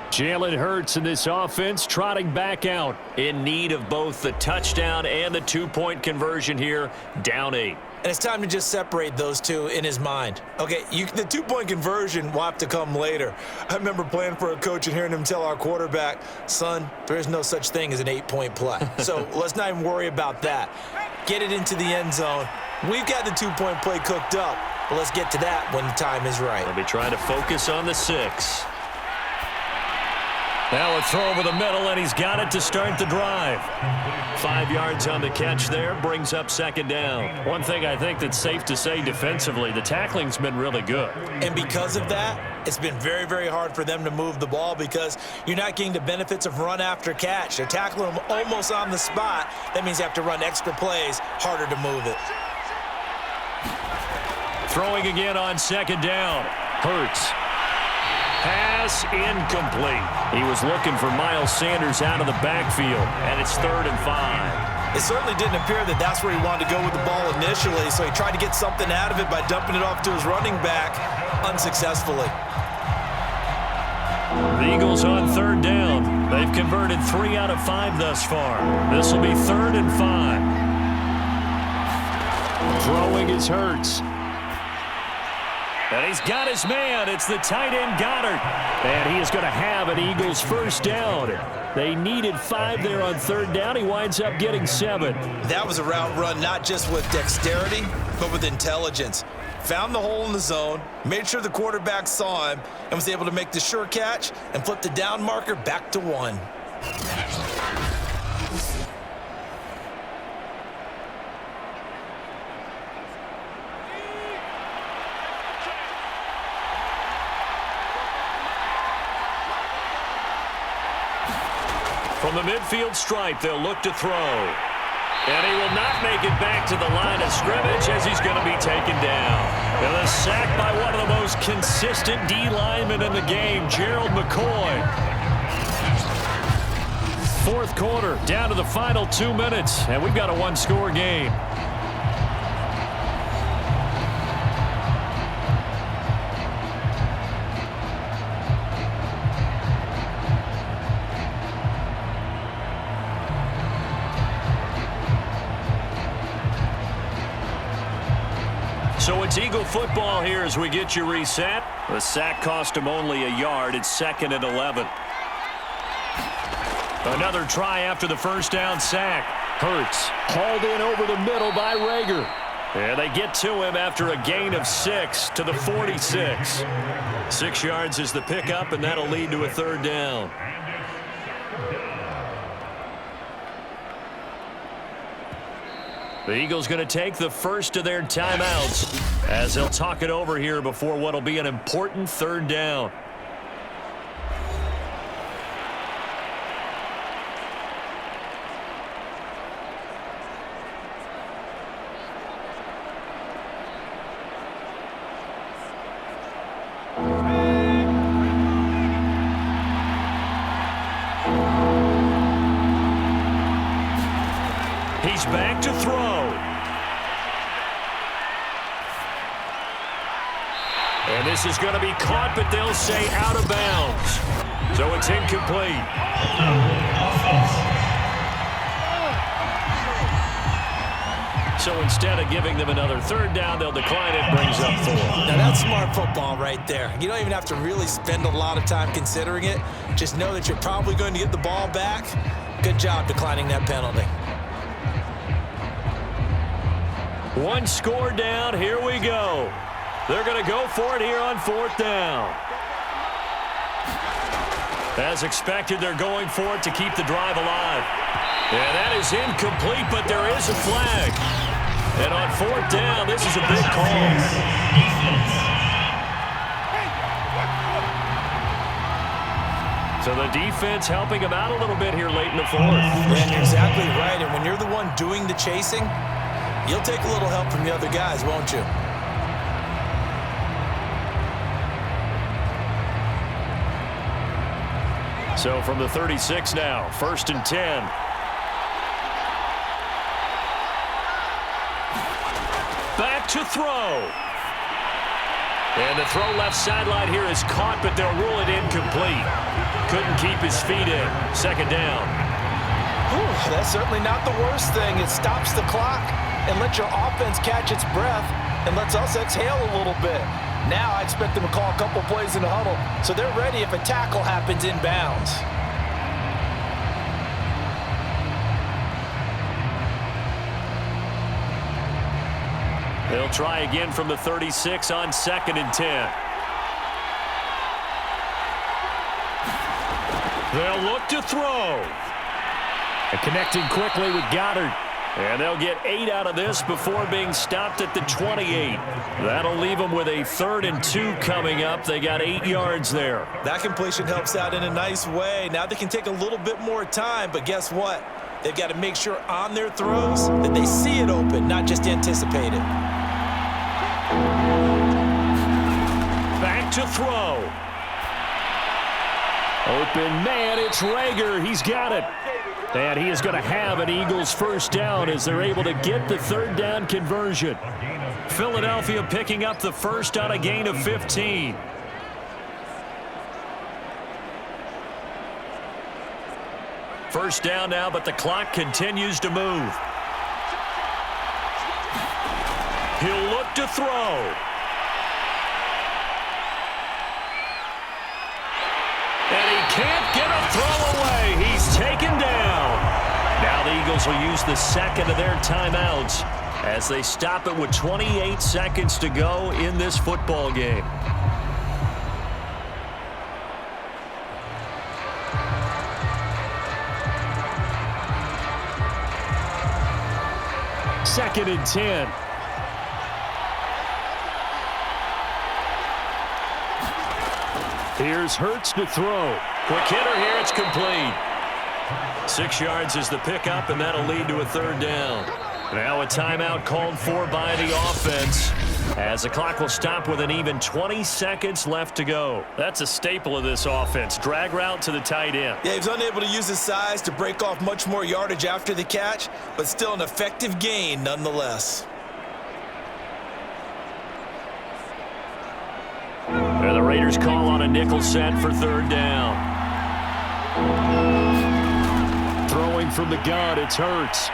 S2: Jalen Hurts in this offense trotting back out in need of both the touchdown and the 2-point conversion here, down 8.
S3: And it's time to just separate those two in his mind. Okay, the 2-point conversion will have to come later. I remember playing for a coach and hearing him tell our quarterback, son, there is no such thing as an 8-point play. So let's not even worry about that. Get it into the end zone. We've got the 2-point play cooked up, but let's get to that when the time is right.
S2: They'll be trying to focus on the 6. Now a throw over the middle, and he's got it to start the drive. 5 yards on the catch there, brings up 2nd down. One thing I think that's safe to say defensively, the tackling's been really good.
S3: And because of that, it's been very hard for them to move the ball because you're not getting the benefits of run after catch. They're tackling them almost on the spot. That means you have to run extra plays, harder to move it.
S2: Throwing again on 2nd down. Hurts. Pass incomplete. He was looking for Miles Sanders out of the backfield, and it's 3rd and 5.
S3: It certainly didn't appear that that's where he wanted to go with the ball initially, so he tried to get something out of it by dumping it off to his running back unsuccessfully.
S2: The Eagles on 3rd down. They've converted 3 out of 5 thus far. This will be 3rd and 5. Throwing is Hurts. And he's got his man. It's the tight end Goddard. And he is going to have an Eagles first down. They needed 5 there on 3rd down. He winds up getting 7.
S3: That was a route run not just with dexterity, but with intelligence. Found the hole in the zone, made sure the quarterback saw him, and was able to make the sure catch and flip the down marker back to 1.
S2: From the midfield stripe, they'll look to throw. And he will not make it back to the line of scrimmage as he's going to be taken down. And a sack by one of the most consistent D linemen in the game, Gerald McCoy. 4th quarter, down to the final 2 minutes, and we've got a 1-score game. So it's Eagle football here as we get you reset. The sack cost him only a yard. It's 2nd and 11. Another try after the first down sack. Hurts hauled in over the middle by Rager. And they get to him after a gain of 6 to the 46. 6 yards is the pickup, and that'll lead to a 3rd down. The Eagles going to take the first of their timeouts as they'll talk it over here before what will be an important third down. He's back to throw. And this is going to be caught, but they'll say out of bounds. So it's incomplete. So instead of giving them another third down, they'll decline it, brings up 4.
S3: Now that's smart football right there. You don't even have to really spend a lot of time considering it. Just know that you're probably going to get the ball back. Good job declining that penalty.
S2: One score down, here we go. They're going to go for it here on 4th down. As expected, they're going for it to keep the drive alive. And that is incomplete, but there is a flag. And on 4th down, this is a big call. So the defense helping him out a little bit here late in the 4th.
S3: And you're exactly right. And when you're the one doing the chasing, you'll take a little help from the other guys, won't you?
S2: So from the 36 now, 1st and 10. Back to throw. And the throw left sideline here is caught, but they'll rule it incomplete. Couldn't keep his feet in. 2nd down.
S3: Whew, that's certainly not the worst thing. It stops the clock and lets your offense catch its breath and lets us exhale a little bit. Now I expect them to call a couple plays in the huddle, so they're ready if a tackle happens inbounds.
S2: They'll try again from the 36 on 2nd and 10. They'll look to throw. And connecting quickly with Goddard. And they'll get 8 out of this before being stopped at the 28. That'll leave them with a 3rd and 2 coming up. They got 8 yards there.
S3: That completion helps out in a nice way. Now they can take a little bit more time, but guess what? They've got to make sure on their throws that they see it open, not just anticipate it.
S2: Back to throw. Open man, it's Rager. He's got it. And he is going to have an Eagles 1st down as they're able to get the 3rd down conversion. Philadelphia picking up the 1st on a gain of 15. First down now, but the clock continues to move. He'll look to throw. And he can't get a throw away. He's taken down. Now the Eagles will use the 2nd of their timeouts as they stop it with 28 seconds to go in this football game. Second and 10. Here's Hurts to throw. Quick hitter here, it's complete. 6 yards is the pickup, and that'll lead to a 3rd down. Now a timeout called for by the offense as the clock will stop with an even 20 seconds left to go. That's a staple of this offense. Drag route to the tight end.
S3: Yeah, he was unable to use his size to break off much more yardage after the catch, but still an effective gain nonetheless.
S2: And the Raiders call on a nickel set for 3rd down. Throwing from the gun, it's Hurts.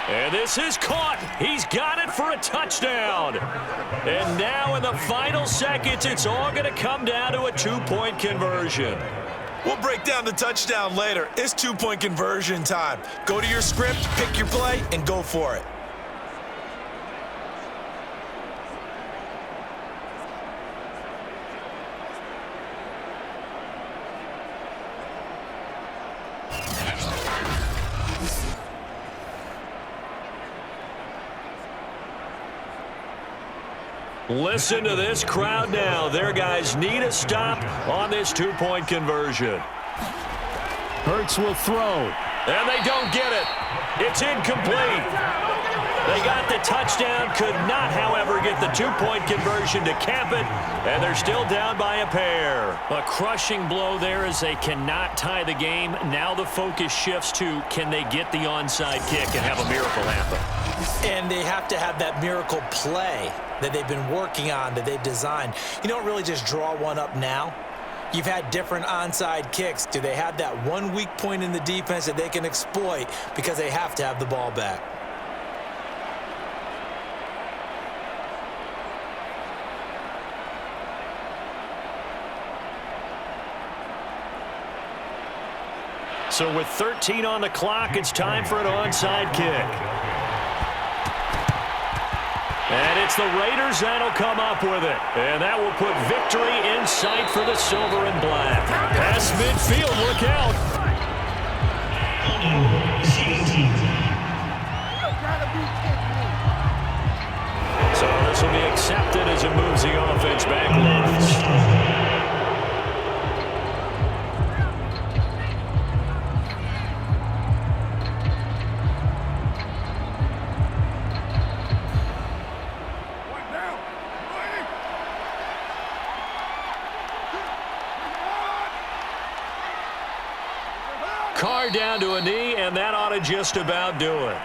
S2: And this is caught. He's got it for a touchdown. And now in the final seconds, it's all going to come down to a 2-point conversion.
S3: We'll break down the touchdown later. It's 2-point conversion time. Go to your script, pick your play, and go for it.
S2: Listen to this crowd now. Their guys need a stop on this two-point conversion.
S5: Hurts will throw.
S2: And they don't get it. It's incomplete. They got the touchdown, could not, however, get the two-point conversion to cap it, and they're still down by a pair.
S5: A crushing blow there as they cannot tie the game. Now the focus shifts to, can they get the onside kick and have a miracle happen?
S3: And they have to have that miracle play that they've been working on, that they've designed. You don't really just draw one up now. You've had different onside kicks. Do they have that one weak point in the defense that they can exploit because they have to have the ball back?
S2: So with 13 on the clock, it's time for an onside kick. And it's the Raiders that'll come up with it. And that will put victory in sight for the silver and black. Pass midfield, look out. So this will be accepted as it moves the offense back left. Carr down to a knee, and that ought to just about do it.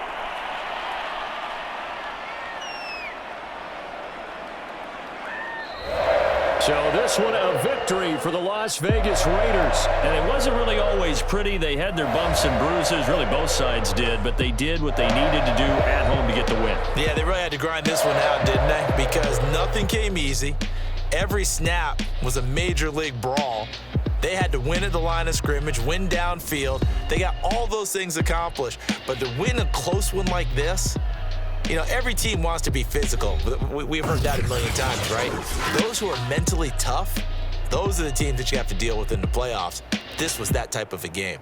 S2: So this one a victory for the Las Vegas Raiders. And it wasn't really always pretty. They had their bumps and bruises. Really, both sides did. But they did what they needed to do at home to get the win.
S3: Yeah, they really had to grind this one out, didn't they? Because nothing came easy. Every snap was a major league brawl. They had to win at the line of scrimmage, win downfield. They got all those things accomplished. But to win a close one like this, you know, every team wants to be physical. We've heard that a million times, right? Those who are mentally tough, those are the teams that you have to deal with in the playoffs. This was that type of a game.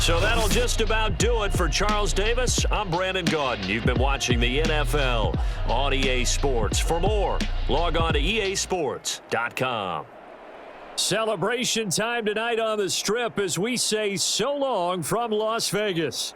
S2: So that'll just about do it for Charles Davis. I'm Brandon Gaudin. You've been watching the NFL on EA Sports. For more, log on to easports.com.
S5: Celebration time tonight on the Strip as we say so long from Las Vegas.